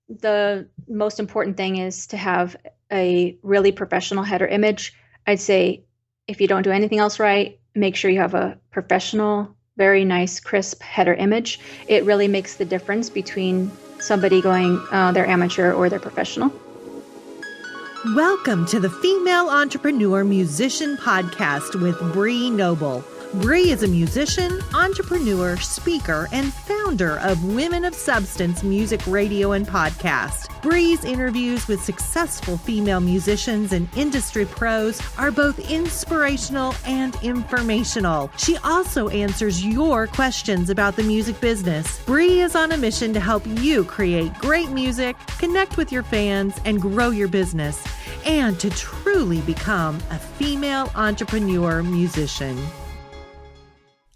the most important thing is to have a really professional header image. I'd say if you don't do anything else right, make sure you have a professional, very nice, crisp header image. It really makes the difference between somebody going, they're amateur or they're professional. Welcome to the Female Entrepreneur Musician Podcast with Bree Noble. Bree is a musician, entrepreneur, speaker, and founder of Women of Substance Music Radio and Podcast. Bree's interviews with successful female musicians and industry pros are both inspirational and informational. She also answers your questions about the music business. Bree is on a mission to help you create great music, connect with your fans, and grow your business, and to truly become a female entrepreneur musician.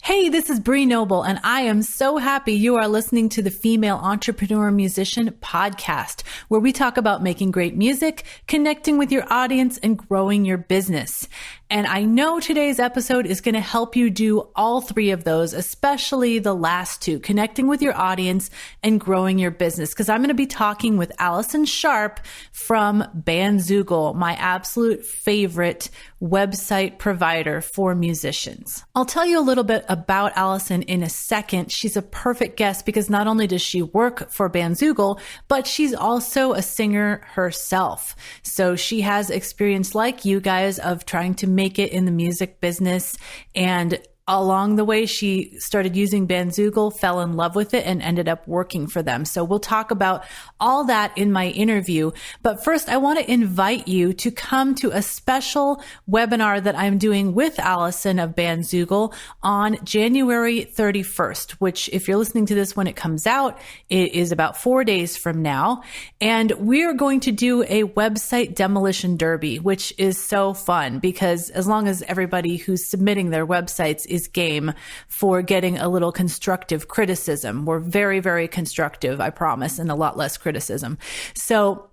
Hey, this is Bree Noble, and I am so happy you are listening to the Female Entrepreneur Musician Podcast, where we talk about making great music, connecting with your audience, and growing your business. And I know today's episode is going to help you do all three of those, especially the last two, connecting with your audience and growing your business. Because I'm going to be talking with Allison Sharpe from BandZoogle, my absolute favorite website provider for musicians. I'll tell you a little bit about Allison in a second. She's a perfect guest because not only does she work for BandZoogle, but she's also a singer herself. So she has experience like you guys of trying to make it in the music business, and along the way, she started using BandZoogle, fell in love with it, and ended up working for them. So we'll talk about all that in my interview. But first, I want to invite you to come to a special webinar that I'm doing with Allison of BandZoogle on January 31st, which if you're listening to this when it comes out, it is about 4 days from now. And we're going to do a website demolition derby, which is so fun because as long as everybody who's submitting their websites is game for getting a little constructive criticism. We're very, very constructive, I promise, and a lot less criticism. So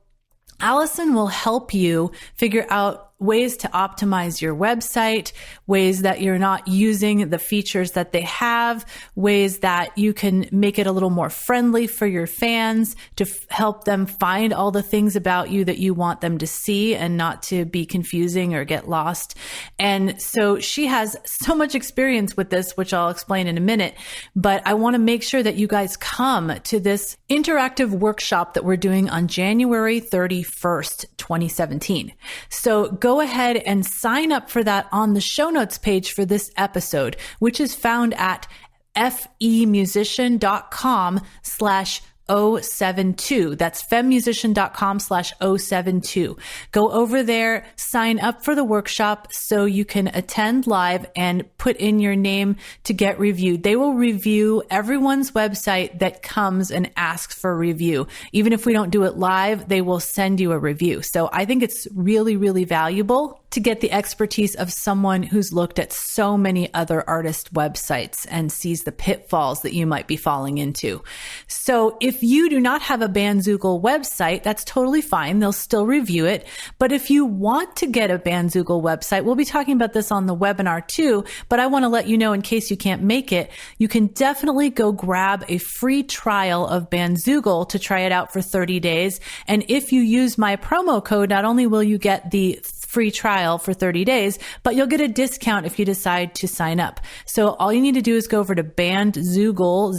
Allison will help you figure out ways to optimize your website, ways that you're not using the features that they have, ways that you can make it a little more friendly for your fans to help them find all the things about you that you want them to see and not to be confusing or get lost. And so she has so much experience with this, which I'll explain in a minute, but I want to make sure that you guys come to this interactive workshop that we're doing on January 31st, 2017. So go ahead and sign up for that on the show notes page for this episode, which is found at femusician.com/072. That's femmusician.com/072. Go over there, sign up for the workshop so you can attend live and put in your name to get reviewed. They will review everyone's website that comes and asks for a review. Even if we don't do it live, they will send you a review. So I think it's really, really valuable to get the expertise of someone who's looked at so many other artist websites and sees the pitfalls that you might be falling into. So if you do not have a BandZoogle website, that's totally fine. They'll still review it. But if you want to get a BandZoogle website, we'll be talking about this on the webinar too, but I want to let you know in case you can't make it, you can definitely go grab a free trial of BandZoogle to try it out for 30 days. And if you use my promo code, not only will you get the free trial for 30 days, but you'll get a discount if you decide to sign up. So all you need to do is go over to BandZoogle,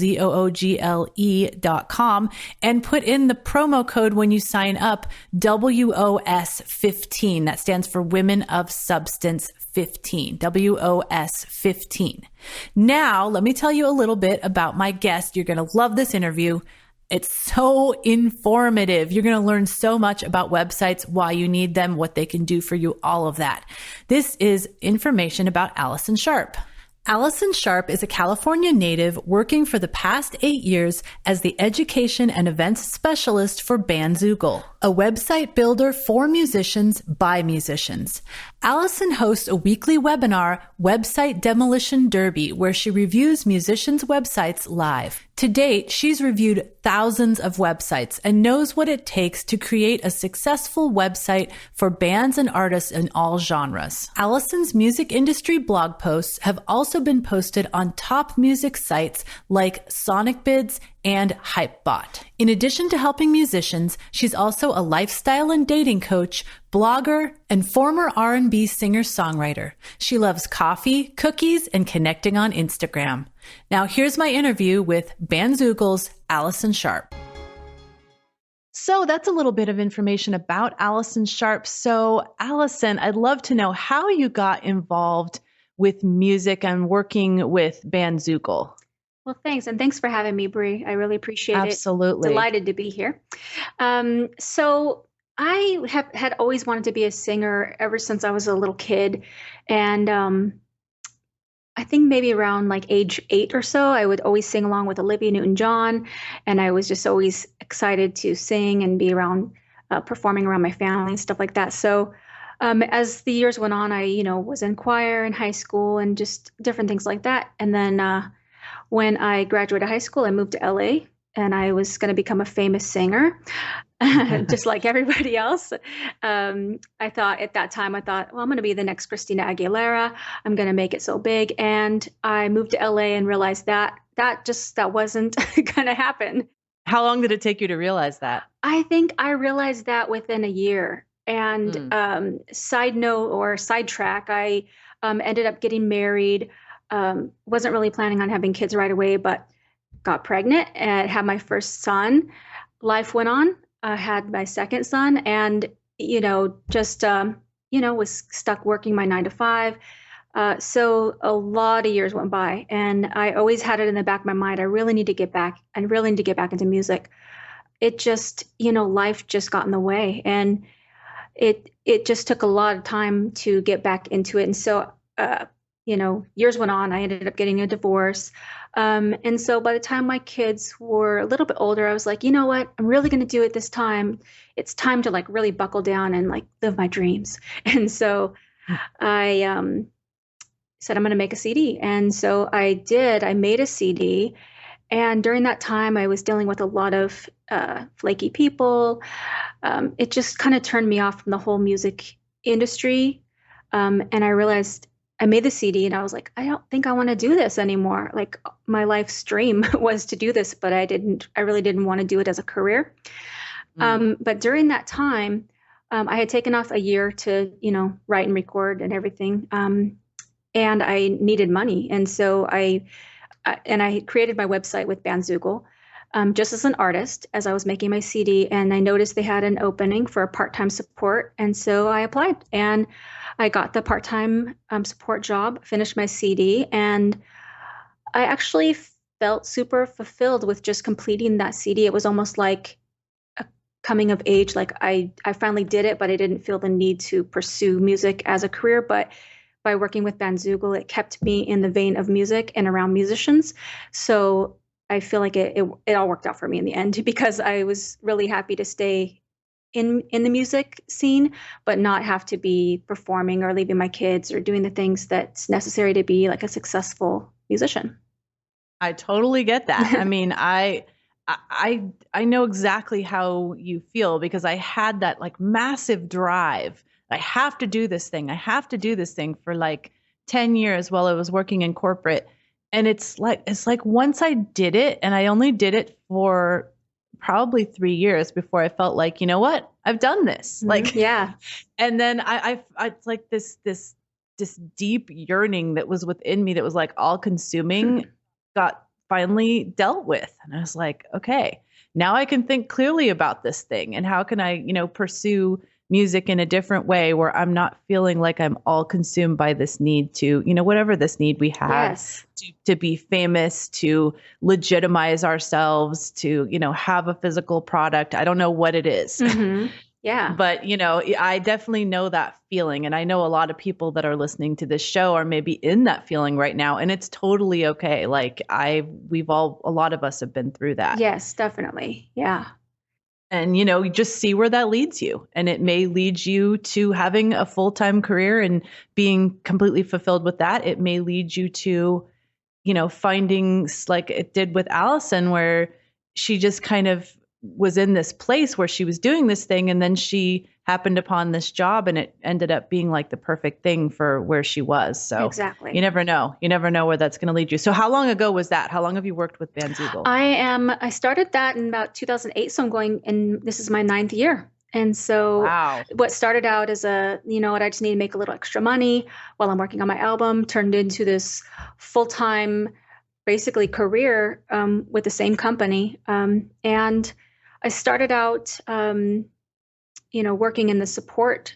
ZOOGLE.com, and put in the promo code when you sign up, WOS15. That stands for Women of Substance 15, WOS 15. Now, let me tell you a little bit about my guest. You're going to love this interview. It's so informative. You're going to learn so much about websites, why you need them, what they can do for you, all of that. This is information about Allison Sharpe. Allison Sharpe is a California native working for the past 8 years as the education and events specialist for BandZoogle, a website builder for musicians by musicians. Allison hosts a weekly webinar, Website Demolition Derby, where she reviews musicians' websites live. To date, she's reviewed thousands of websites and knows what it takes to create a successful website for bands and artists in all genres. Allison's music industry blog posts have also been posted on top music sites like SonicBids, and Hypebot. In addition to helping musicians, she's also a lifestyle and dating coach, blogger, and former R&B singer-songwriter. She loves coffee, cookies, and connecting on Instagram. Now here's my interview with BandZoogle's Allison Sharpe. So that's a little bit of information about Allison Sharpe. So Allison, I'd love to know how you got involved with music and working with BandZoogle. Well, thanks. And thanks for having me, Bree. I really appreciate it. Absolutely. Delighted to be here. So I had always wanted to be a singer ever since I was a little kid. And I think maybe around like age 8 or so, I would always sing along with Olivia Newton-John. And I was just always excited to sing and be around, performing around my family and stuff like that. So as the years went on, I, was in choir in high school and just different things like that. And then when I graduated high school, I moved to LA and I was going to become a famous singer, just like everybody else. I thought at that time, well, I'm going to be the next Christina Aguilera. I'm going to make it so big. And I moved to LA and realized that wasn't going to happen. How long did it take you to realize that? I think I realized that within a year. And side note or sidetrack, I ended up getting married. Wasn't really planning on having kids right away, but got pregnant and had my first son. Life went on. I had my second son and, was stuck working my 9 to 5. So a lot of years went by and I always had it in the back of my mind. I really need to get back into music. It just, life just got in the way and it just took a lot of time to get back into it. And so, years went on, I ended up getting a divorce. And so by the time my kids were a little bit older, I was like, you know what, I'm really going to do it this time. It's time to like really buckle down and like live my dreams. And so I said, I'm going to make a CD. And so I did. I made a CD. And during that time, I was dealing with a lot of flaky people. It just kind of turned me off from the whole music industry. And I realized I made the CD and I was like, I don't think I want to do this anymore. Like my life's dream was to do this, but I really didn't want to do it as a career. But during that time, I had taken off a year to, write and record and everything. And I needed money. And so I created my website with BandZoogle just as an artist as I was making my CD. And I noticed they had an opening for a part-time support. And so I applied and I got the part-time support job, finished my CD. And I actually felt super fulfilled with just completing that CD. It was almost like a coming of age. Like I finally did it, but I didn't feel the need to pursue music as a career. But by working with BandZoogle, it kept me in the vein of music and around musicians. So I feel like it all worked out for me in the end because I was really happy to stay in the music scene, but not have to be performing or leaving my kids or doing the things that's necessary to be like a successful musician. I totally get that. I mean, I know exactly how you feel because I had that like massive drive. I have to do this thing. I have to do this thing for like 10 years while I was working in corporate. And it's like once I did it, and I only did it for probably 3 years before I felt like, you know what, I've done this. Like, yeah. And then I it's like this deep yearning that was within me that was like all consuming got finally dealt with. And I was like, okay, now I can think clearly about this thing. And how can I, pursue music in a different way where I'm not feeling like I'm all consumed by this need to, whatever this need we have Yes. to be famous, to legitimize ourselves, to, have a physical product. I don't know what it is. Mm-hmm. Yeah. But, I definitely know that feeling. And I know a lot of people that are listening to this show are maybe in that feeling right now. And it's totally okay. Like a lot of us have been through that. Yes, definitely. Yeah. And, you just see where that leads you. And it may lead you to having a full-time career and being completely fulfilled with that. It may lead you to, finding like it did with Allison, where she just kind of was in this place where she was doing this thing, and then she happened upon this job, and it ended up being like the perfect thing for where she was. So exactly. You never know where that's going to lead you. So how long ago was that? How long have you worked with BandZoogle? I started that in about 2008. So I'm going, and this is my 9th year. And so wow. What started out as I just need to make a little extra money while I'm working on my album, turned into this full-time, basically career with the same company. And I started out, working in the support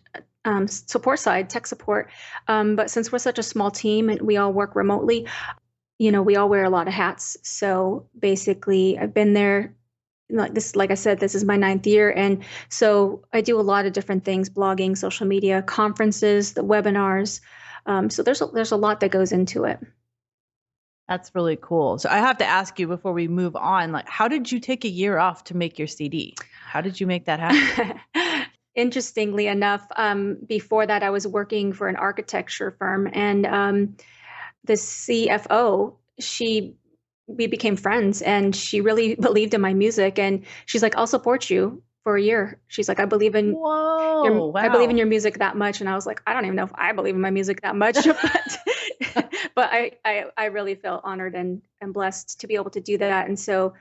side, tech support. But since we're such a small team and we all work remotely, we all wear a lot of hats. So basically I've been there like I said, this is my 9th year. And so I do a lot of different things, blogging, social media, conferences, the webinars. So there's a lot that goes into it. That's really cool. So I have to ask you before we move on, like, how did you take a year off to make your CD? How did you make that happen? Interestingly enough, before that, I was working for an architecture firm, and the CFO, we became friends, and she really believed in my music, and she's like, "I'll support you for a year." She's like, I believe in your music that much. And I was like, I don't even know if I believe in my music that much, but I really felt honored and blessed to be able to do that. And so,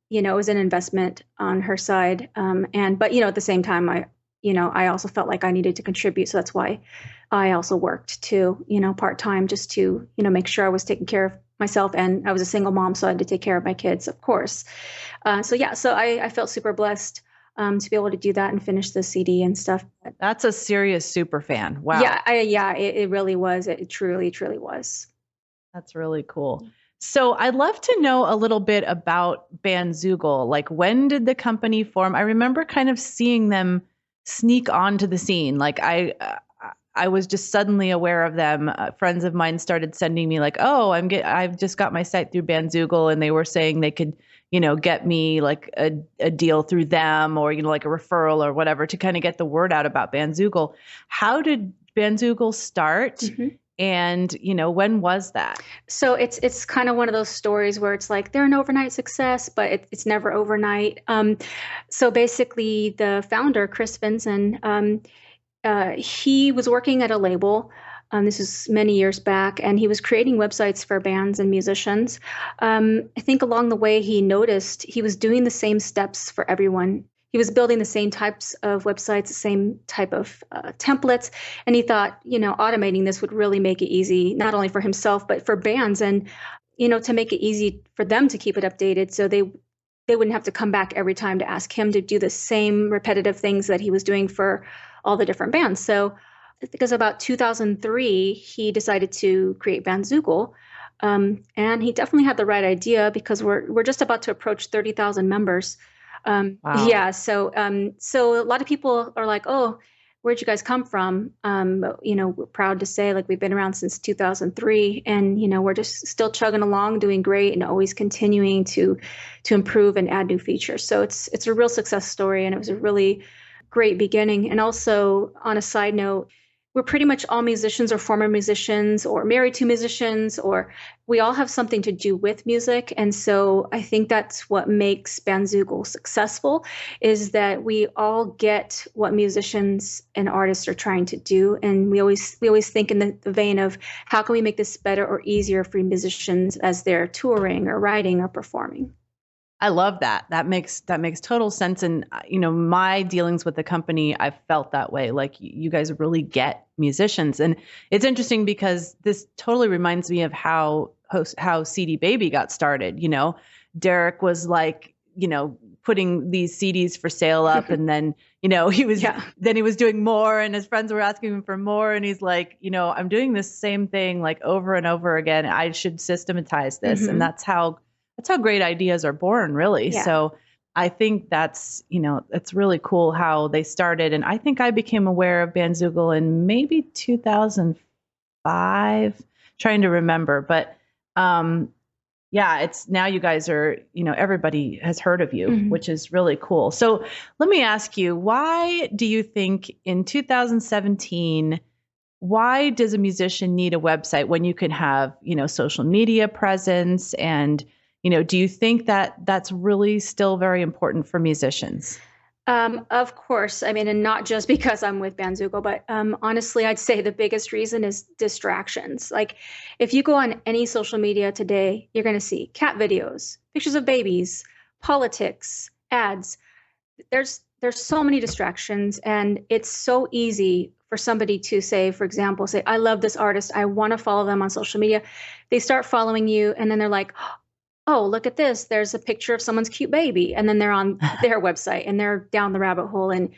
it was an investment on her side. But at the same time, I also felt like I needed to contribute. So that's why I also worked too, part-time, just to, make sure I was taking care of myself. And I was a single mom, so I had to take care of my kids, of course. So I felt super blessed to be able to do that and finish the CD and stuff. That's a serious super fan. Wow. Yeah, it really was. It truly, truly was. That's really cool. So I'd love to know a little bit about BandZoogle. Like, when did the company form? I remember kind of seeing them sneak onto the scene. Like I was just suddenly aware of them. Friends of mine started sending me like, "Oh, I've just got my site through BandZoogle," and they were saying they could, get me like a deal through them, or like a referral or whatever, to kind of get the word out about BandZoogle. How did BandZoogle start? Mm-hmm. And, when was that? So it's kind of one of those stories where it's like they're an overnight success, but it's never overnight. So basically the founder, Chris Vinson, he was working at a label. This was many years back, and he was creating websites for bands and musicians. I think along the way, he noticed he was doing the same steps for everyone. He was building the same types of websites, the same type of templates. And he thought, automating this would really make it easy, not only for himself, but for bands, and, to make it easy for them to keep it updated. So they wouldn't have to come back every time to ask him to do the same repetitive things that he was doing for all the different bands. So because about 2003, he decided to create BandZoogle. And he definitely had the right idea, because we're just about to approach 30,000 members. Wow. Yeah. So a lot of people are like, "Oh, where'd you guys come from?" We're proud to say, like, we've been around since 2003, and, we're just still chugging along, doing great, and always continuing to improve and add new features. So it's a real success story, and it was a really great beginning. And also, on a side note, we're pretty much all musicians or former musicians or married to musicians, or we all have something to do with music. And so I think that's what makes BandZoogle successful, is that we all get what musicians and artists are trying to do. And we always think in the vein of, how can we make this better or easier for musicians as they're touring or writing or performing? I love that. That makes total sense. And, my dealings with the company, I've felt that way. Like, you guys really get musicians. And it's interesting because this totally reminds me of how CD Baby got started. Derek was like, putting these CDs for sale up, and then, he was doing more, and his friends were asking him for more. And he's like, I'm doing this same thing like over and over again. I should systematize this. Mm-hmm. And that's how great ideas are born, really. Yeah. So I think that's really cool how they started. And I think I became aware of BandZoogle in maybe 2005, trying to remember. But it's now you guys are, everybody has heard of you, mm-hmm. which is really cool. So let me ask you, why do you think in 2017, why does a musician need a website when you can have, social media presence and Do you think that that's really still very important for musicians? Of course. I mean, and not just because I'm with BandZoogle, but honestly, I'd say the biggest reason is distractions. Like, if you go on any social media today, you're going to see cat videos, pictures of babies, politics, ads. There's so many distractions, and it's so easy for somebody to say, for example, say, I love this artist, I want to follow them on social media. They start following you, and then they're like, oh, look at this. There's a picture of someone's cute baby. And then they're on their website and they're down the rabbit hole. And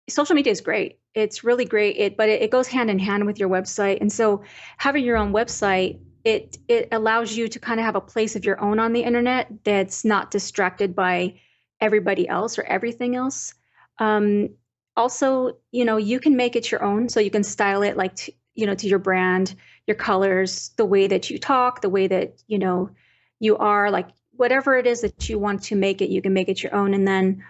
social media is great. It's really great. But it goes hand in hand with your website. And so having your own website, it allows you to kind of have a place of your own on the internet that's not distracted by everybody else or everything else. Also, you can make it your own. So you can style it like, to your brand, your colors, the way that you talk, the way that, you are, like whatever it is that you want to make it, you can make it your own. And then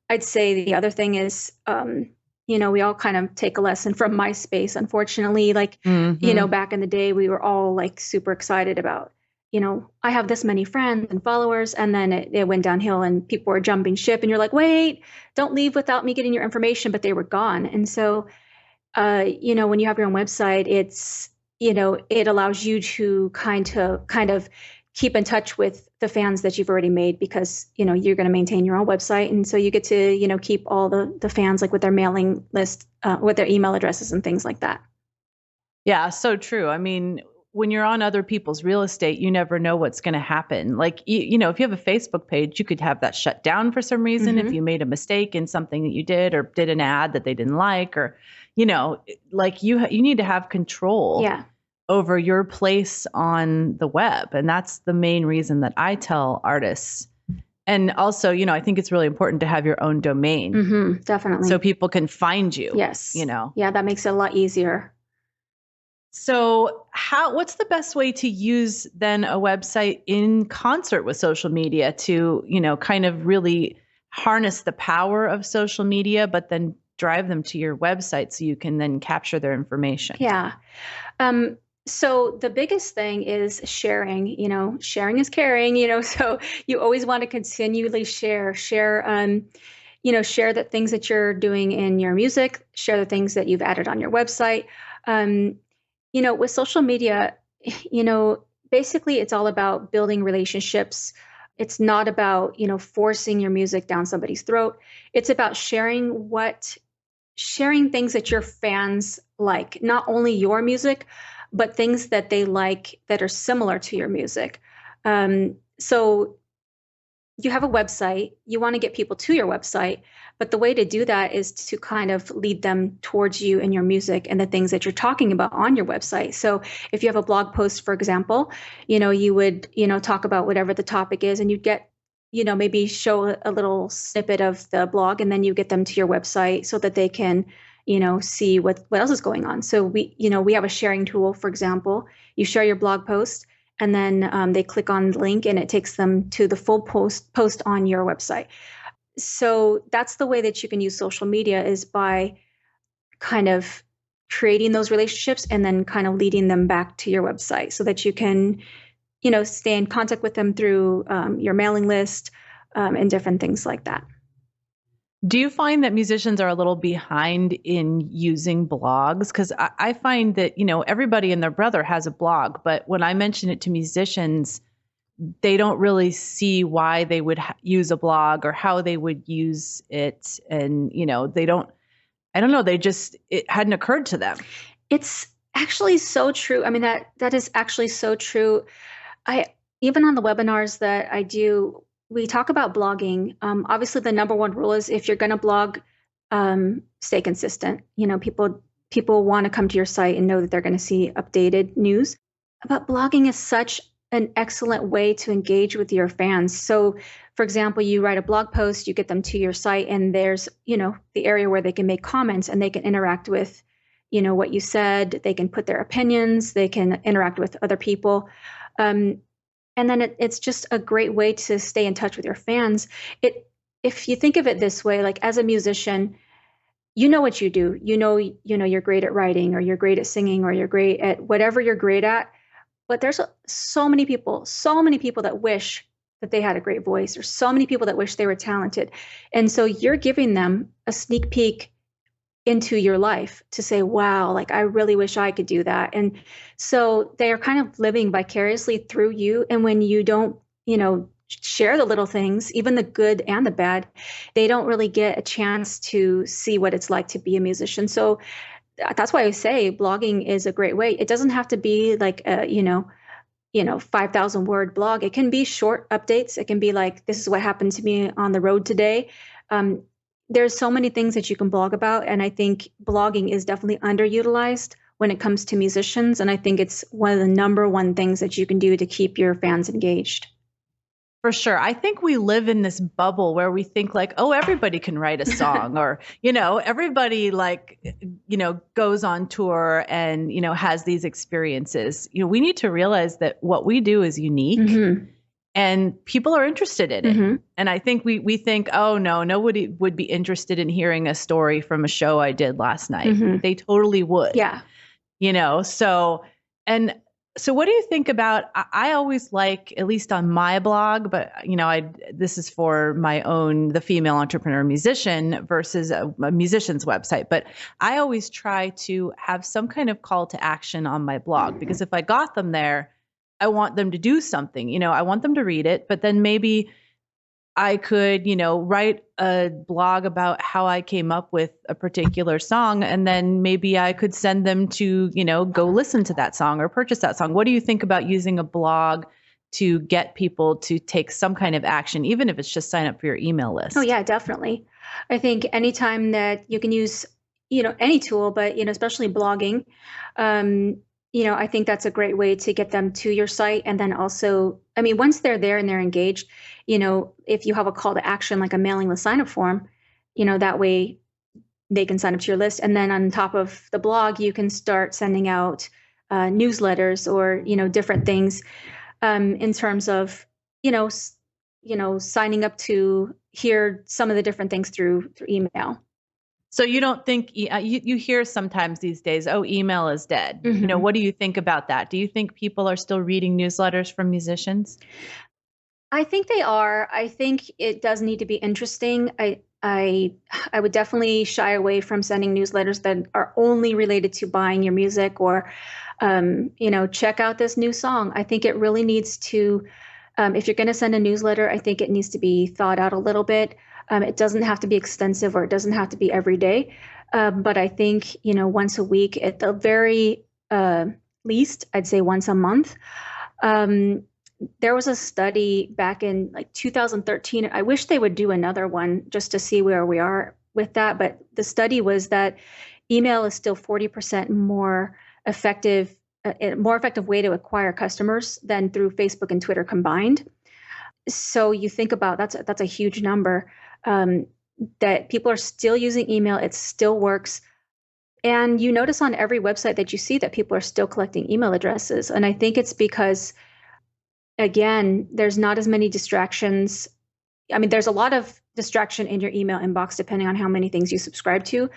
I'd say the other thing is, we all kind of take a lesson from MySpace, unfortunately. Like, back in the day, we were all like super excited about, I have this many friends and followers. And then it went downhill and people were jumping ship. And you're like, wait, don't leave without me getting your information. But they were gone. And so, when you have your own website, it allows you to kind of keep in touch with the fans that you've already made, because, you're going to maintain your own website. And so you get to, keep all the fans, like with their mailing list, with their email addresses and things like that. Yeah, so true. I mean, when you're on other people's real estate, you never know what's going to happen. Like, if you have a Facebook page, you could have that shut down for some reason if you made a mistake in something that you did or did an ad that they didn't like, or, like you need to have control. Yeah. Over your place on the web. And that's the main reason that I tell artists. And also, I think it's really important to have your own domain. Definitely. So people can find you. Yes. Yeah, that makes it a lot easier. So what's the best way to use then a website in concert with social media to, kind of really harness the power of social media, but then drive them to your website so you can then capture their information? Yeah. So the biggest thing is sharing. Sharing is caring, so you always want to continually share the things that you're doing in your music, share the things that you've added on your website. With social media, basically it's all about building relationships. It's not about, forcing your music down somebody's throat. It's about sharing things that your fans like, not only your music, but things that they like that are similar to your music. So you have a website, you want to get people to your website, but the way to do that is to kind of lead them towards you and your music and the things that you're talking about on your website. So if you have a blog post, for example, you would, talk about whatever the topic is, and you'd get, maybe show a little snippet of the blog, and then you get them to your website so that they can see what else is going on. So we have a sharing tool, for example. You share your blog post, and then they click on the link and it takes them to the full post on your website. So that's the way that you can use social media, is by kind of creating those relationships and then kind of leading them back to your website so that you can, stay in contact with them through your mailing list and different things like that. Do you find that musicians are a little behind in using blogs? Because I find that, everybody and their brother has a blog, but when I mention it to musicians, they don't really see why they would use a blog or how they would use it. And, I don't know, it hadn't occurred to them. It's actually so true. I mean, that is actually so true. Even on the webinars that I do, we talk about blogging. Obviously, the number one rule is, if you're going to blog, stay consistent. People want to come to your site and know that they're going to see updated news. But blogging is such an excellent way to engage with your fans. So, for example, you write a blog post, you get them to your site, and there's, the area where they can make comments and they can interact with, what you said. They can put their opinions, they can interact with other people. And then it's just a great way to stay in touch with your fans. If you think of it this way, like as a musician, you know what you do. You're great at writing, or you're great at singing, or you're great at whatever you're great at. but there's so many people that wish that they had a great voice. There's so many people that wish they were talented. And so you're giving them a sneak peek into your life to say, wow, like I really wish I could do that. And so they are kind of living vicariously through you. And when you don't, share the little things, even the good and the bad, they don't really get a chance to see what it's like to be a musician. So that's why I say blogging is a great way. It doesn't have to be like a, 5,000 word blog. It can be short updates. It can be like, this is what happened to me on the road today. There's so many things that you can blog about. And I think blogging is definitely underutilized when it comes to musicians. And I think it's one of the number one things that you can do to keep your fans engaged. For sure. I think we live in this bubble where we think like, oh, everybody can write a song or, everybody goes on tour and, has these experiences. We need to realize that what we do is unique. Mm-hmm. And people are interested in it. Mm-hmm. And I think we think, oh, no, nobody would be interested in hearing a story from a show I did last night. Mm-hmm. They totally would. Yeah. So what do you think about, I always like, at least on my blog, but, this is for my own, the female entrepreneur musician versus a musician's website. But I always try to have some kind of call to action on my blog, because if I got them there, I want them to do something, I want them to read it, but then maybe I could, write a blog about how I came up with a particular song, and then maybe I could send them to, go listen to that song or purchase that song. What do you think about using a blog to get people to take some kind of action, even if it's just sign up for your email list? Oh, yeah, definitely. I think anytime that you can use, any tool, but, especially blogging, I think that's a great way to get them to your site. And then also, once they're there and they're engaged, if you have a call to action, like a mailing list sign up form, that way they can sign up to your list. And then on top of the blog, you can start sending out newsletters or, different things in terms of, signing up to hear some of the different things through email. So you don't think you hear sometimes these days, oh, email is dead. Mm-hmm. What do you think about that? Do you think people are still reading newsletters from musicians? I think they are. I think it does need to be interesting. I would definitely shy away from sending newsletters that are only related to buying your music or, check out this new song. I think it really needs to, if you're going to send a newsletter, I think it needs to be thought out a little bit. It doesn't have to be extensive or it doesn't have to be every day. But I think, once a week at the very least, I'd say once a month. There was a study back in like 2013. I wish they would do another one just to see where we are with that. But the study was that email is still 40% more effective, a more effective way to acquire customers than through Facebook and Twitter combined. So you think about that's a huge number. That people are still using email. It still works. And you notice on every website that you see that people are still collecting email addresses. And I think it's because, again, there's not as many distractions. There's a lot of distraction in your email inbox, depending on how many things you subscribe to.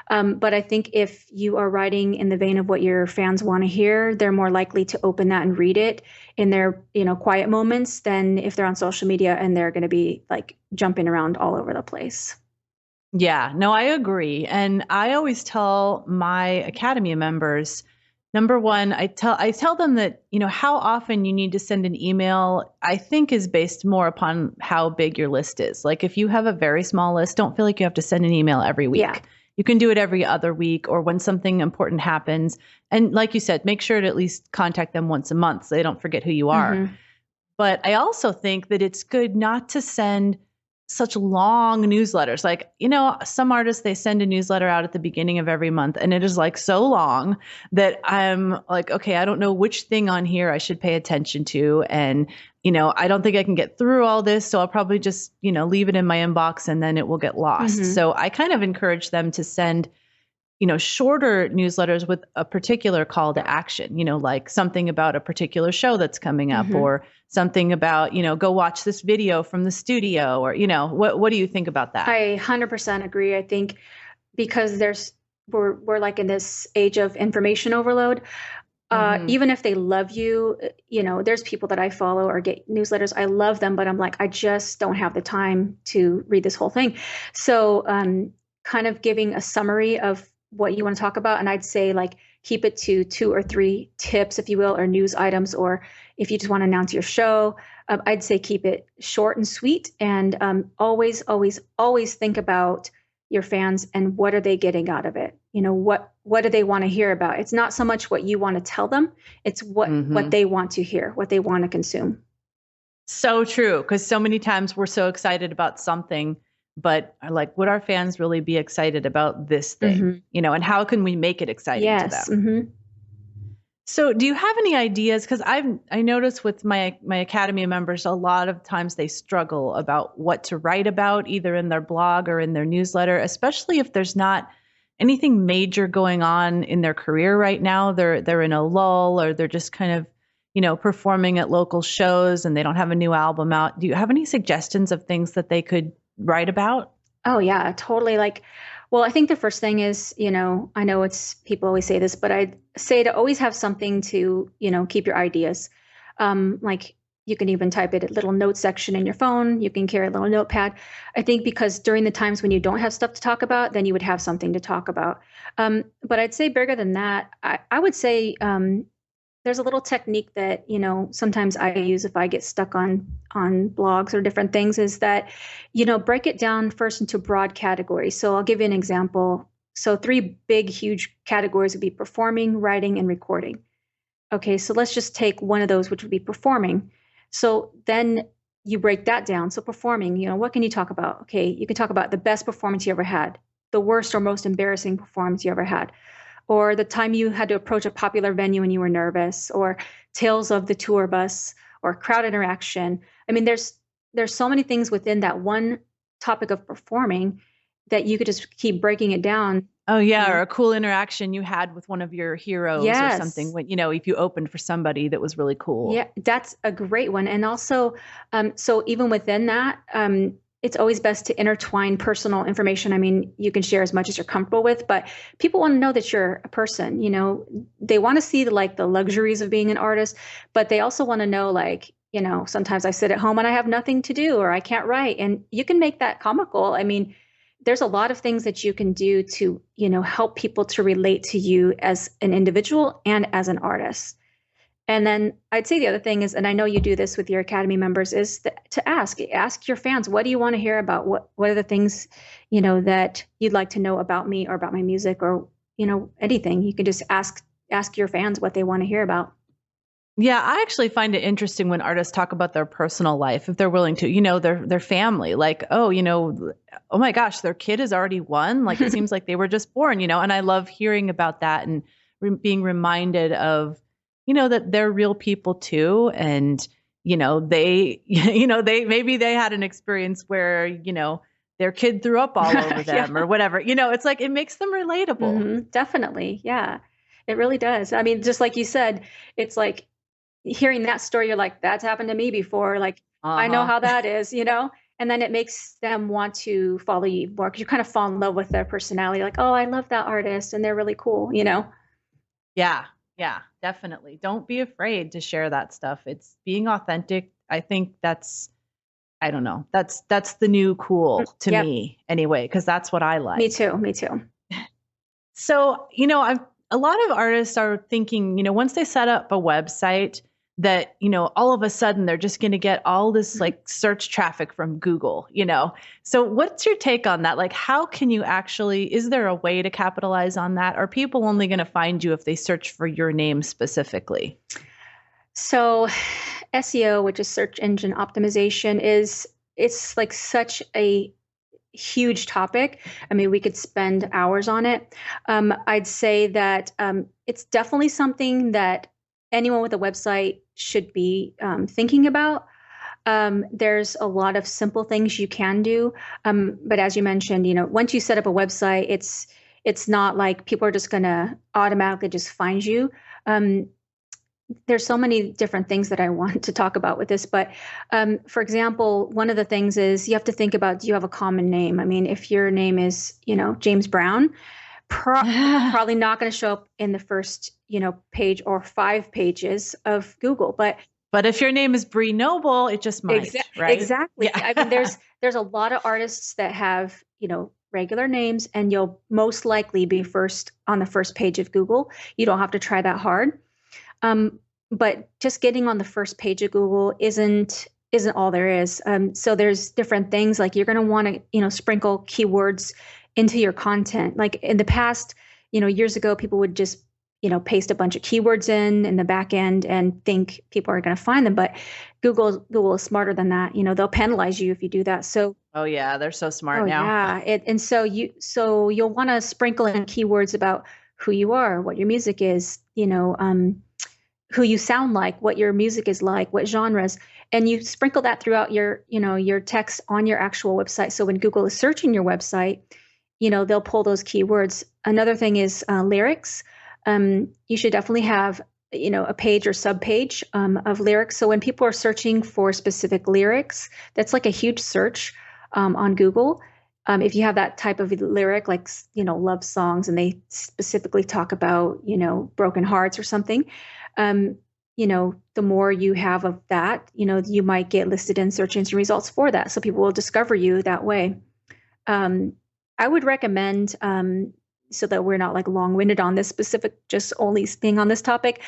But I think if you are writing in the vein of what your fans want to hear, they're more likely to open that and read it in their, quiet moments than if they're on social media and they're going to be like jumping around all over the place. Yeah, no, I agree. And I always tell my Academy members, number one, I tell them that, how often you need to send an email, I think is based more upon how big your list is. Like if you have a very small list, don't feel like you have to send an email every week. Yeah. You can do it every other week or when something important happens. And like you said, make sure to at least contact them once a month so they don't forget who you are. Mm-hmm. But I also think that it's good not to send such long newsletters. Like, some artists, they send a newsletter out at the beginning of every month and it is like so long that I'm like, okay, I don't know which thing on here I should pay attention to. And, I don't think I can get through all this. So I'll probably just, leave it in my inbox and then it will get lost. Mm-hmm. So I kind of encourage them to send, shorter newsletters with a particular call to action, like something about a particular show that's coming up mm-hmm. or something about, go watch this video from the studio or, what do you think about that? I 100% agree. I think because we're like in this age of information overload. Even if they love you, there's people that I follow or get newsletters. I love them, but I'm like, I just don't have the time to read this whole thing. So kind of giving a summary of what you want to talk about. And I'd say like, keep it to 2 or 3 tips, if you will, or news items, or if you just want to announce your show, I'd say keep it short and sweet. And always, always, always think about your fans and what are they getting out of it? What do they want to hear about? It's not so much what you want to tell them. It's what they want to hear, what they want to consume. So true. Because so many times we're so excited about something, but are like, would our fans really be excited about this thing? And how can we make it exciting to them? So do you have any ideas? Because I notice with my Academy members, a lot of times they struggle about what to write about, either in their blog or in their newsletter, especially if there's not anything major going on in their career right now. They're in a lull, or they're just kind of, performing at local shows and they don't have a new album out. Do you have any suggestions of things that they could write about? Oh yeah, totally. Well, I think the first thing is, I know people always say this, but I'd say to always have something to, keep your ideas. Like you can even type it a little note section in your phone. You can carry a little notepad. I think because during the times when you don't have stuff to talk about, then you would have something to talk about. But I'd say bigger than that, I would say there's a little technique that, sometimes I use if I get stuck on blogs or different things, is that, break it down first into broad categories. So I'll give you an example. So 3 big, huge categories would be performing, writing, and recording. Okay, so let's just take one of those, which would be performing. So then you break that down. So performing, what can you talk about? Okay, you can talk about the best performance you ever had, the worst or most embarrassing performance you ever had, or the time you had to approach a popular venue and you were nervous, or tales of the tour bus, or crowd interaction. I mean, there's so many things within that one topic of performing that you could just keep breaking it down. Oh yeah, or a cool interaction you had with one of your heroes or something. When if you opened for somebody that was really cool. Yeah, that's a great one. And also, so even within that, it's always best to intertwine personal information. I mean, you can share as much as you're comfortable with, but people want to know that you're a person. They want to see the luxuries of being an artist, but they also want to know, sometimes I sit at home and I have nothing to do, or I can't write, and you can make that comical. I mean, there's a lot of things that you can do to, help people to relate to you as an individual and as an artist. And then I'd say the other thing is, and I know you do this with your Academy members, is to ask your fans, what do you want to hear about? What are the things, that you'd like to know about me or about my music, or, anything. You can just ask your fans what they want to hear about. Yeah, I actually find it interesting when artists talk about their personal life, if they're willing to, their family, like, oh my gosh, their kid has already won. Like, it seems like they were just born, and I love hearing about that and being reminded of, that they're real people too. And, they maybe they had an experience where, their kid threw up all over them or whatever, it's like, it makes them relatable. Definitely. Yeah, it really does. I mean, just like you said, it's like hearing that story, you're like, that's happened to me before. Like, I know how that is, and then it makes them want to follow you more because you kind of fall in love with their personality. Like, oh, I love that artist and they're really cool, Yeah, definitely. Don't be afraid to share that stuff. It's being authentic. I think I don't know. That's the new cool to me anyway, because that's what I like. Me too. So, a lot of artists are thinking, once they set up a website that, all of a sudden they're just going to get all this search traffic from Google, So what's your take on that? Like, how can you is there a way to capitalize on that? Are people only going to find you if they search for your name specifically? So SEO, which is search engine optimization, it's like such a huge topic. I mean, we could spend hours on it. I'd say that it's definitely something that anyone with a website should be thinking about. There's a lot of simple things you can do. But as you mentioned, once you set up a website, it's not like people are just going to automatically just find you. There's so many different things that I want to talk about with this. But for example, one of the things is you have to think about, do you have a common name? I mean, if your name is, James Brown, probably not going to show up in the first, page or 5 pages of Google. But if your name is Bree Noble, it just might, right? Exactly. Yeah. I mean, there's a lot of artists that have, regular names, and you'll most likely be first on the first page of Google. You don't have to try that hard. But just getting on the first page of Google isn't all there is. So there's different things, like you're going to want to, sprinkle keywords into your content. Like in the past, years ago, people would just, paste a bunch of keywords in the back end and think people are going to find them. But Google is smarter than that. They'll penalize you if you do that. So, oh yeah, they're so smart now. Yeah. And so you'll want to sprinkle in keywords about who you are, what your music is, who you sound like, what your music is like, what genres, and you sprinkle that throughout your text on your actual website. So when Google is searching your website, they'll pull those keywords. Another thing is lyrics. You should definitely have, a page or subpage of lyrics. So when people are searching for specific lyrics, that's like a huge search on Google. If you have that type of lyric, like, love songs, and they specifically talk about, broken hearts or something, the more you have of that, you might get listed in search engine results for that. So people will discover you that way. I would recommend, so that we're not like long-winded on this specific, just only being on this topic.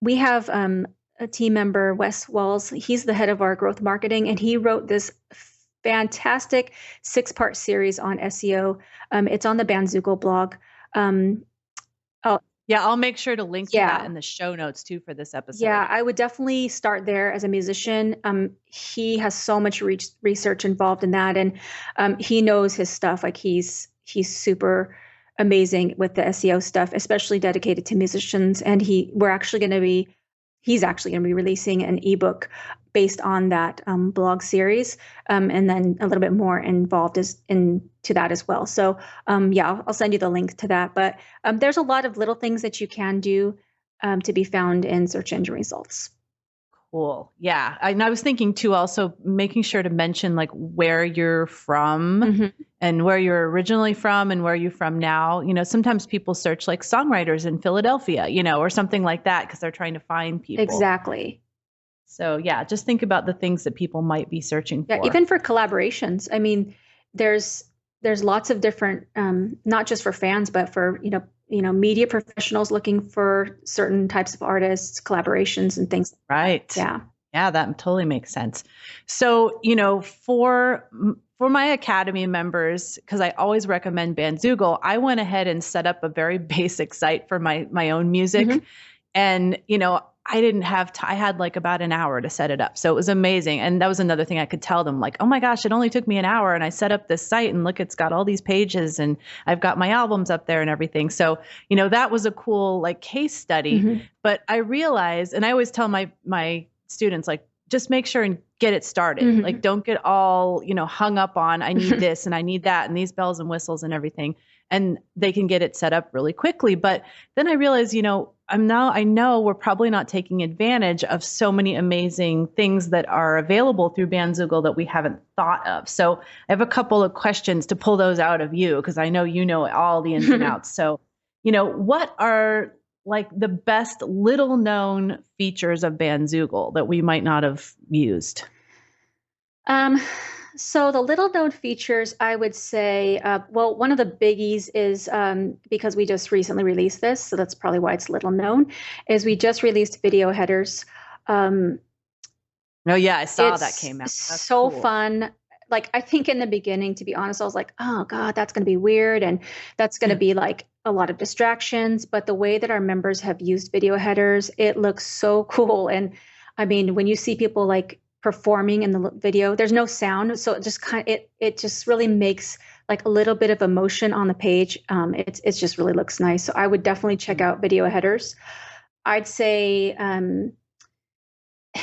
We have a team member, Wes Walls. He's the head of our growth marketing, and he wrote this fantastic 6-part series on SEO. It's on the BandZoogle blog. Yeah, I'll make sure to link to that in the show notes too for this episode. Yeah, I would definitely start there as a musician. He has so much research involved in that, and he knows his stuff. Like he's super amazing with the SEO stuff, especially dedicated to musicians. And he's actually going to be releasing an ebook based on that blog series, and then a little bit more involved into that as well. So I'll send you the link to that. But there's a lot of little things that you can do to be found in search engine results. Cool. Yeah. I was thinking too, also making sure to mention like where you're from and where you're originally from and where you're from now. Sometimes people search like songwriters in Philadelphia, or something like that, because they're trying to find people. Exactly. So yeah, just think about the things that people might be searching for. Yeah, even for collaborations. I mean, there's lots of different, not just for fans, but for, media professionals looking for certain types of artists, collaborations and things. Right. Yeah. Yeah, that totally makes sense. So, for my Academy members, because I always recommend BandZoogle, I went ahead and set up a very basic site for my own music. And, I didn't have I had like about an hour to set it up. So it was amazing. And that was another thing I could tell them, like, oh my gosh, it only took me an hour and I set up this site and look, it's got all these pages and I've got my albums up there and everything. So, that was a cool like case study. But I realized, and I always tell my students, like, just make sure and get it started. Like, don't get all, hung up on, I need this and I need that and these bells and whistles and everything. And they can get it set up really quickly. But then I realized, I know we're probably not taking advantage of so many amazing things that are available through BandZoogle that we haven't thought of. So I have a couple of questions to pull those out of you, because I know you know all the ins and outs. So, what are like the best little known features of BandZoogle that we might not have used? So the little known features, I would say, one of the biggies is, because we just recently released this, so that's probably why it's little known, is we just released video headers. Oh yeah, I saw that came out. That's so cool. Fun. Like, I think in the beginning, to be honest, I was like, oh God, that's going to be weird. And that's going to be like a lot of distractions. But the way that our members have used video headers, it looks so cool. And I mean, when you see people like performing in the video, there's no sound, so it just really makes like a little bit of emotion on the page. It just really looks nice. So I would definitely check out video headers. I'd say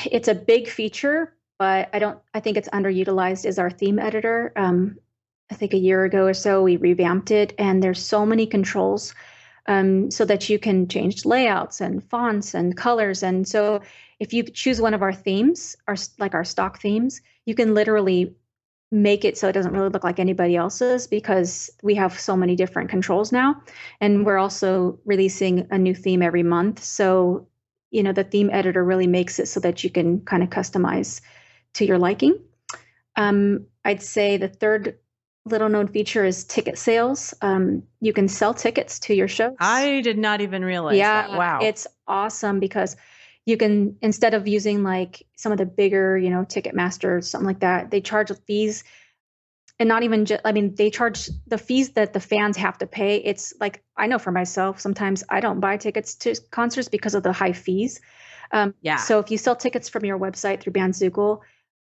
it's a big feature, but I think it's underutilized, is our theme editor. I think a year ago or so we revamped it, and there's so many controls so that you can change layouts and fonts and colors. And so if you choose one of our themes, our stock themes, you can literally make it so it doesn't really look like anybody else's because we have so many different controls now. And we're also releasing a new theme every month. So, the theme editor really makes it so that you can kind of customize to your liking. I'd say the third little known feature is ticket sales. You can sell tickets to your shows. I did not even realize that. Wow. It's awesome because you can, instead of using like some of the bigger, Ticketmaster, something like that, they charge fees. And not even just, they charge the fees that the fans have to pay. It's like, I know for myself, sometimes I don't buy tickets to concerts because of the high fees. So if you sell tickets from your website through BandZoogle,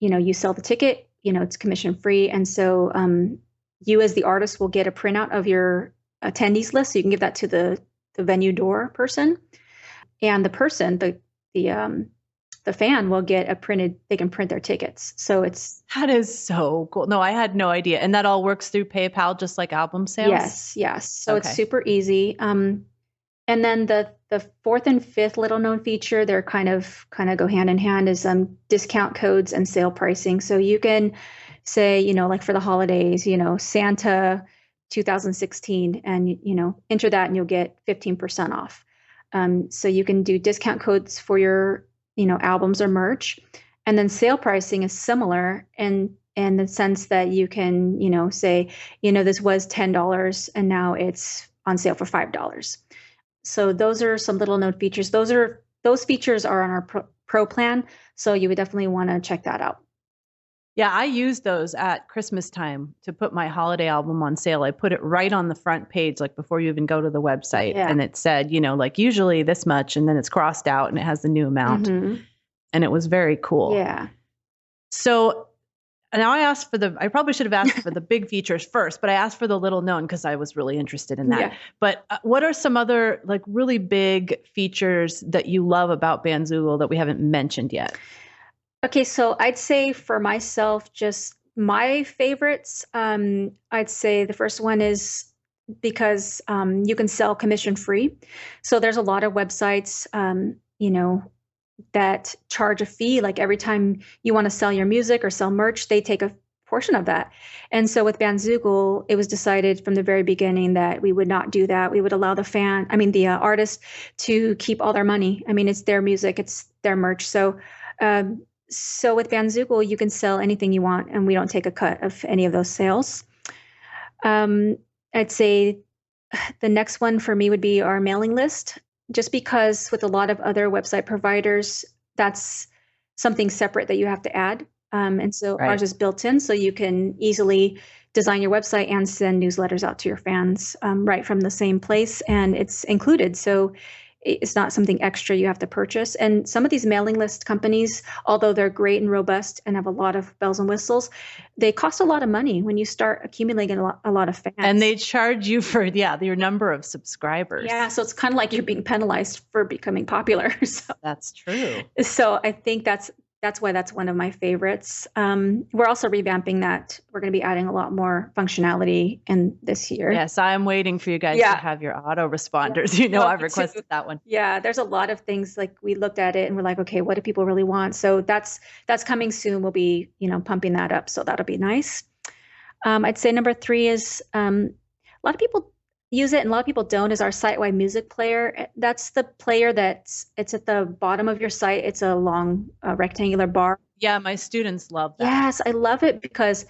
you sell the ticket, it's commission free. And so you as the artist will get a printout of your attendees list. So you can give that to the venue door person. And the person, the fan will get they can print their tickets. So that is so cool. No, I had no idea. And that all works through PayPal, just like album sales? Yes. So It's super easy. And then the fourth and fifth little known feature, they're kind of go hand in hand, is discount codes and sale pricing. So you can say, like for the holidays, Santa 2016, and enter that and you'll get 15% off. So you can do discount codes for your albums or merch. And then sale pricing is similar in the sense that you can, say, this was $10 and now it's on sale for $5. So those are some little known features. Those features are on our pro plan. So you would definitely want to check that out. Yeah, I use those at Christmas time to put my holiday album on sale. I put it right on the front page, like before you even go to the website. Yeah. And it said, like usually this much, and then it's crossed out and it has the new amount. Mm-hmm. And it was very cool. Yeah. So now I probably should have asked for the big features first, but I asked for the little known because I was really interested in that. Yeah. But what are some other like really big features that you love about BandZoogle that we haven't mentioned yet? Okay, so I'd say for myself, just my favorites, I'd say the first one is because you can sell commission free. So there's a lot of websites, that charge a fee. Like every time you want to sell your music or sell merch, they take a portion of that. And so with BandZoogle, it was decided from the very beginning that we would not do that. We would allow the artist to keep all their money. It's their music, it's their merch. So with BandZoogle, you can sell anything you want, and we don't take a cut of any of those sales. I'd say the next one for me would be our mailing list, just because with a lot of other website providers, that's something separate that you have to add. And so Ours is built in, so you can easily design your website and send newsletters out to your fans right from the same place, and it's included. So it's not something extra you have to purchase. And some of these mailing list companies, although they're great and robust and have a lot of bells and whistles, they cost a lot of money when you start accumulating a lot of fans. And they charge you for, your number of subscribers. Yeah, so it's kind of like you're being penalized for becoming popular. So, that's true. So I think that's why that's one of my favorites. We're also revamping that. We're going to be adding a lot more functionality in this year. Yes, I'm waiting for you guys to have your autoresponders. Yeah. I've requested that one. Yeah, there's a lot of things, like we looked at it and we're like, okay, what do people really want? So that's coming soon. We'll be, pumping that up. So that'll be nice. I'd say number 3 is a lot of people use it and a lot of people don't, is our Sitewide music player. That's the player it's at the bottom of your site. It's a long rectangular bar. Yeah, my students love that. Yes, I love it because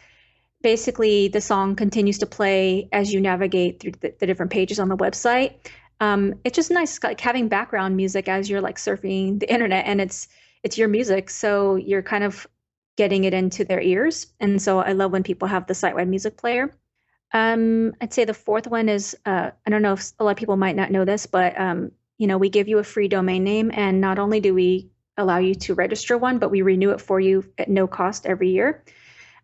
basically the song continues to play as you navigate through the different pages on the website. It's just nice, like having background music as you're like surfing the internet, and it's your music, so you're kind of getting it into their ears. And so I love when people have the Sitewide music player. I'd say the fourth one is, I don't know if a lot of people might not know this, but, we give you a free domain name, and not only do we allow you to register one, but we renew it for you at no cost every year.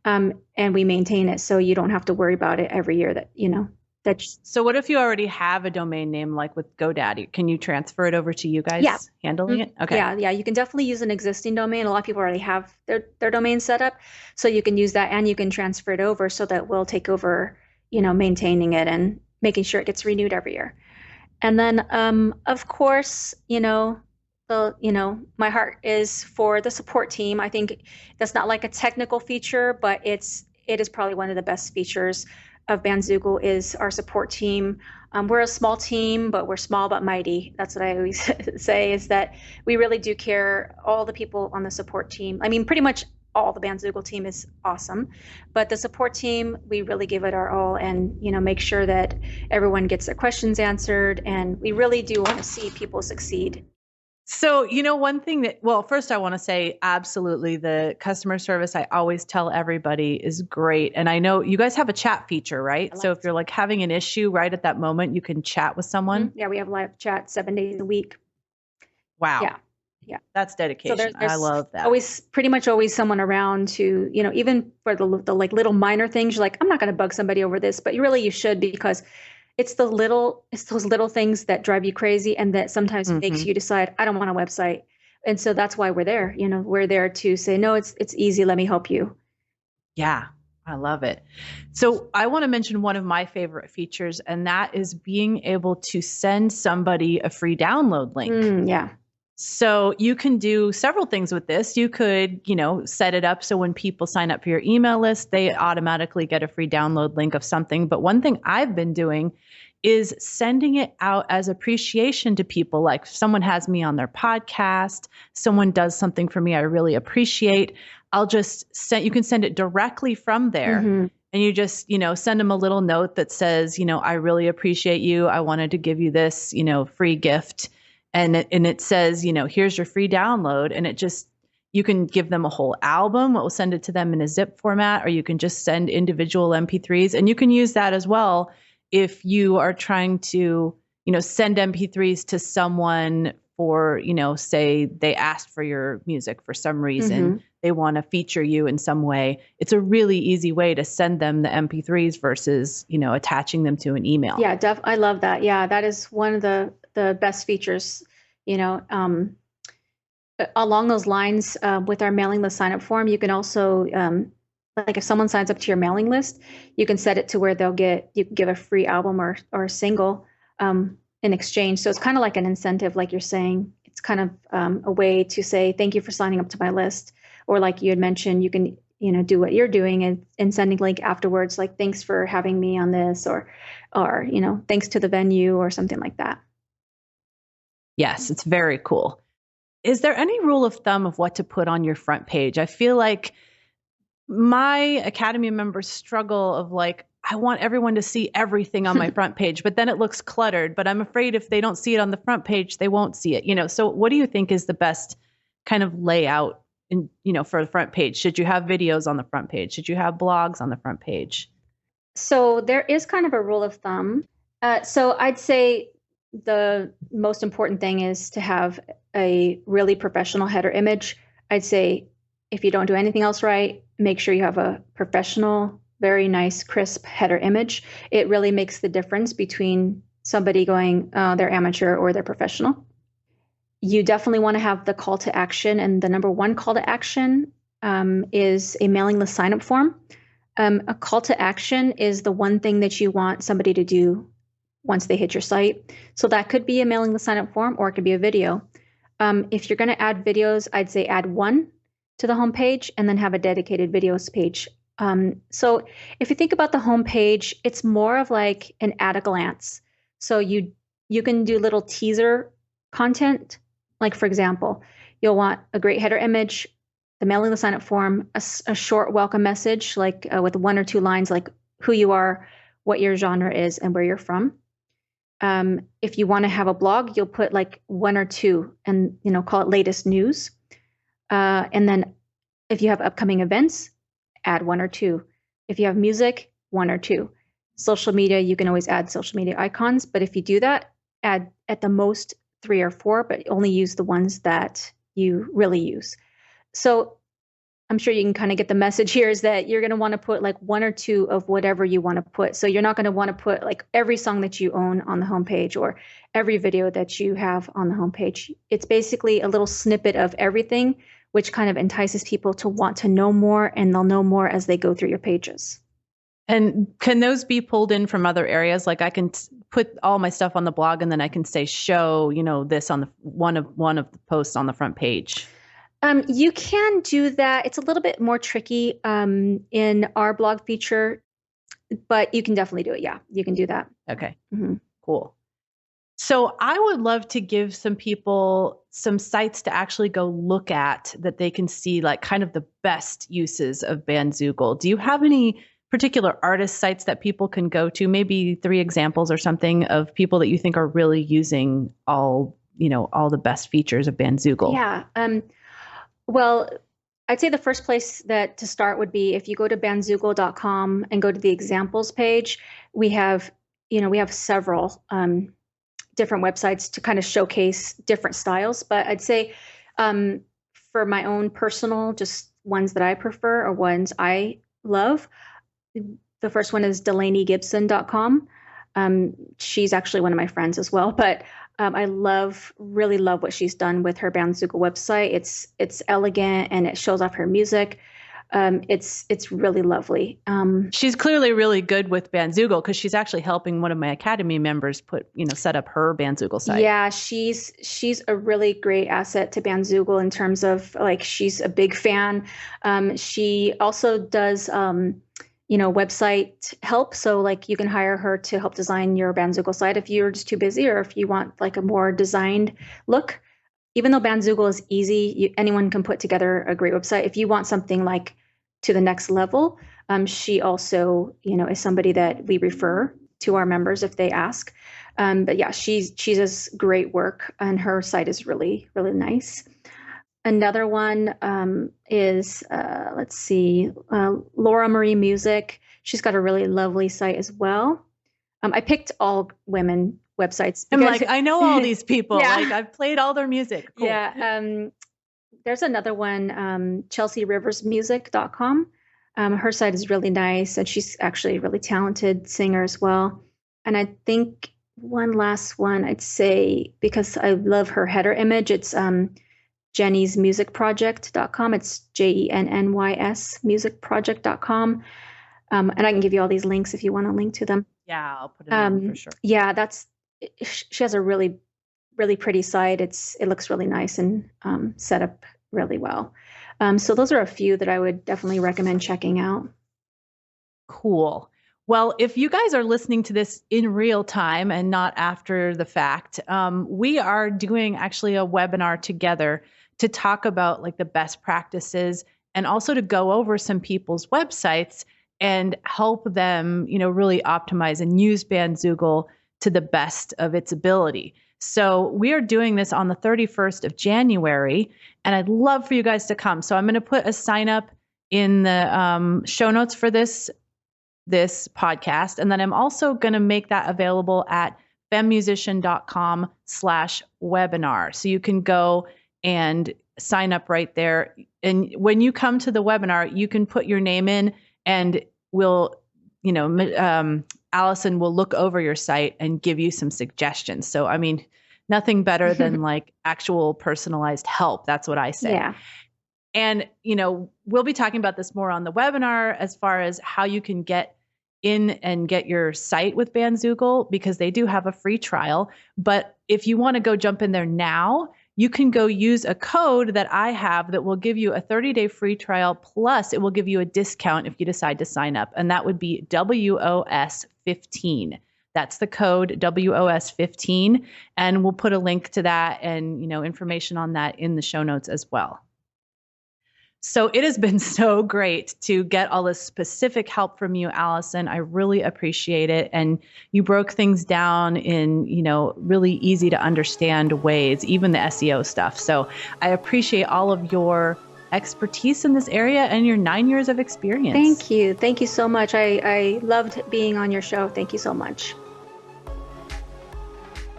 And we maintain it, so you don't have to worry about it every year So what if you already have a domain name, like with GoDaddy? Can you transfer it over to you guys handling it? Okay. Yeah. You can definitely use an existing domain. A lot of people already have their domain set up, so you can use that, and you can transfer it over so that we'll take over maintaining it and making sure it gets renewed every year. And then, of course, my heart is for the support team. I think that's not like a technical feature, but it's it is probably one of the best features of BandZoogle is our support team. We're a small team, but we're small but mighty. That's what I always say, is that we really do care. All the people on the support team, I mean, pretty much all the BandZoogle team is awesome, but the support team, we really give it our all and, make sure that everyone gets their questions answered. And we really do want to see people succeed. So, one thing first I want to say, absolutely, the customer service, I always tell everybody, is great. And I know you guys have a chat feature, right? So if you're like having an issue right at that moment, you can chat with someone. Mm-hmm. Yeah, we have live chat 7 days a week. Wow. Yeah. That's dedication. So there's I love that. Pretty much always someone around to, even for the like little minor things, you're like, I'm not going to bug somebody over this, but you should, because it's those little things that drive you crazy and that sometimes makes you decide, I don't want a website. And so that's why we're there. We're there to say, no, it's easy. Let me help you. Yeah, I love it. So I want to mention one of my favorite features, and that is being able to send somebody a free download link. Yeah. So you can do several things with this. You could, set it up so when people sign up for your email list, they automatically get a free download link of something. But one thing I've been doing is sending it out as appreciation to people. Like if someone has me on their podcast, someone does something for me I really appreciate, I'll just you can send it directly from there. Mm-hmm. And you just, send them a little note that says, I really appreciate you. I wanted to give you this, free gift. And it says, here's your free download. And you can give them a whole album. We'll send it to them in a zip format, or you can just send individual MP3s. And you can use that as well if you are trying to, send MP3s to someone for, say they asked for your music for some reason. Mm-hmm. They want to feature you in some way. It's a really easy way to send them the MP3s versus, attaching them to an email. Yeah, I love that. Yeah, that is one of the best features, along those lines. With our mailing list sign up form, you can also, like if someone signs up to your mailing list, you can set it to where you can give a free album or a single in exchange. So it's kind of like an incentive, like you're saying. It's kind of a way to say, thank you for signing up to my list. Or like you had mentioned, you can, do what you're doing and sending link afterwards, like, thanks for having me on this, or, thanks to the venue or something like that. Yes, it's very cool. Is there any rule of thumb of what to put on your front page? I feel like my Academy members struggle of like, I want everyone to see everything on my front page, but then it looks cluttered. But I'm afraid if they don't see it on the front page, they won't see it. So what do you think is the best kind of layout for the front page? Should you have videos on the front page? Should you have blogs on the front page? So there is kind of a rule of thumb. So I'd say the most important thing is to have a really professional header image. I'd say if you don't do anything else right, make sure you have a professional, very nice, crisp header image. It really makes the difference between somebody going, they're amateur or they're professional. You definitely want to have the call to action. And the number one call to action is a mailing list sign up form. A call to action is the one thing that you want somebody to do once they hit your site. So that could be a mailing list sign up form, or it could be a video. If you're going to add videos, I'd say add one to the homepage and then have a dedicated videos page. So if you think about the homepage, it's more of like an at a glance. So you can do little teaser content. Like, for example, you'll want a great header image, the mailing the sign up form, a short welcome message, like with 1 or 2 lines, like who you are, what your genre is, and where you're from. If you want to have a blog, you'll put like 1 or 2 and, call it latest news. And then if you have upcoming events, add 1 or 2. If you have music, 1 or 2. Social media, you can always add social media icons. But if you do that, add at the most 3 or 4, but only use the ones that you really use. So I'm sure you can kind of get the message here is that you're going to want to put like 1 or 2 of whatever you want to put. So you're not going to want to put like every song that you own on the homepage or every video that you have on the homepage. It's basically a little snippet of everything, which kind of entices people to want to know more, and they'll know more as they go through your pages. And can those be pulled in from other areas? Like I can put all my stuff on the blog and then I can say, show, this on the one of the posts on the front page. You can do that. It's a little bit more tricky in our blog feature, but you can definitely do it. Yeah, you can do that. Okay, Mm-hmm. cool. So I would love to give some people some sites to actually go look at that they can see like kind of the best uses of BandZoogle. Do you have any particular artist sites that people can go to? Maybe 3 examples or something of people that you think are really using all the best features of BandZoogle. Yeah. Well, I'd say the first place to start would be if you go to bandzoogle.com and go to the examples page. We have several different websites to kind of showcase different styles. But I'd say for my own personal, just ones that I prefer or ones I love, the first one is DelaneyGibson.com. She's actually one of my friends as well, but I really love what she's done with her BandZoogle website. It's elegant and it shows off her music. It's really lovely. She's clearly really good with BandZoogle because she's actually helping one of my Academy members set up her BandZoogle site. Yeah, she's a really great asset to BandZoogle in terms of like she's a big fan. She also does website help. So like you can hire her to help design your BandZoogle site if you're just too busy or if you want like a more designed look. Even though BandZoogle is easy, anyone can put together a great website. If you want something like to the next level, she also, is somebody that we refer to our members if they ask. But yeah, she does great work and her site is really, really nice. Another one is, Laura Marie Music. She's got a really lovely site as well. I picked all women websites. I'm like, I know all these people. Yeah. Like I've played all their music. Cool. Yeah. There's another one, ChelseaRiversMusic.com. Her site is really nice and she's actually a really talented singer as well. And I think one last one I'd say, because I love her header image, it's Jenny'sMusicProject.com. It's JENNYS musicproject.com. And I can give you all these links if you want to link to them. Yeah, I'll put it in for sure. Yeah, she has a really, really pretty site. It looks really nice and set up really well. So those are a few that I would definitely recommend checking out. Cool. Well, if you guys are listening to this in real time and not after the fact, we are doing actually a webinar together to talk about like the best practices and also to go over some people's websites and help them, really optimize and use BandZoogle to the best of its ability. So we are doing this on the 31st of January, and I'd love for you guys to come. So I'm going to put a sign up in the show notes for this podcast. And then I'm also going to make that available at femmusician.com/webinar. So you can go and sign up right there. And when you come to the webinar, you can put your name in and Allison will look over your site and give you some suggestions. So, I mean, nothing better than like actual personalized help. That's what I say. Yeah. And, we'll be talking about this more on the webinar as far as how you can get in and get your site with BandZoogle, because they do have a free trial. But if you want to go jump in there now, you can go use a code that I have that will give you a 30-day free trial. Plus, it will give you a discount if you decide to sign up. And that would be WOS15. That's the code WOS15. And we'll put a link to that and, information on that in the show notes as well. So it has been so great to get all this specific help from you, Allison. I really appreciate it. And you broke things down in, really easy to understand ways, even the SEO stuff. So I appreciate all of your expertise in this area and your 9 years of experience. Thank you. Thank you so much. I loved being on your show. Thank you so much.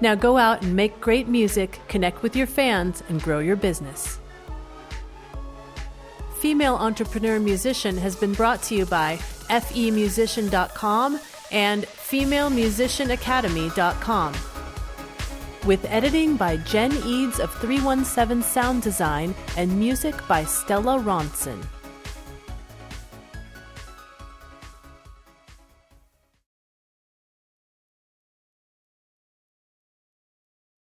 Now go out and make great music, connect with your fans, and grow your business. Female Entrepreneur Musician has been brought to you by FEM72.com and FemaleMusicianAcademy.com. With editing by Jen Eads of 317 Sound Design and music by Stella Ronson.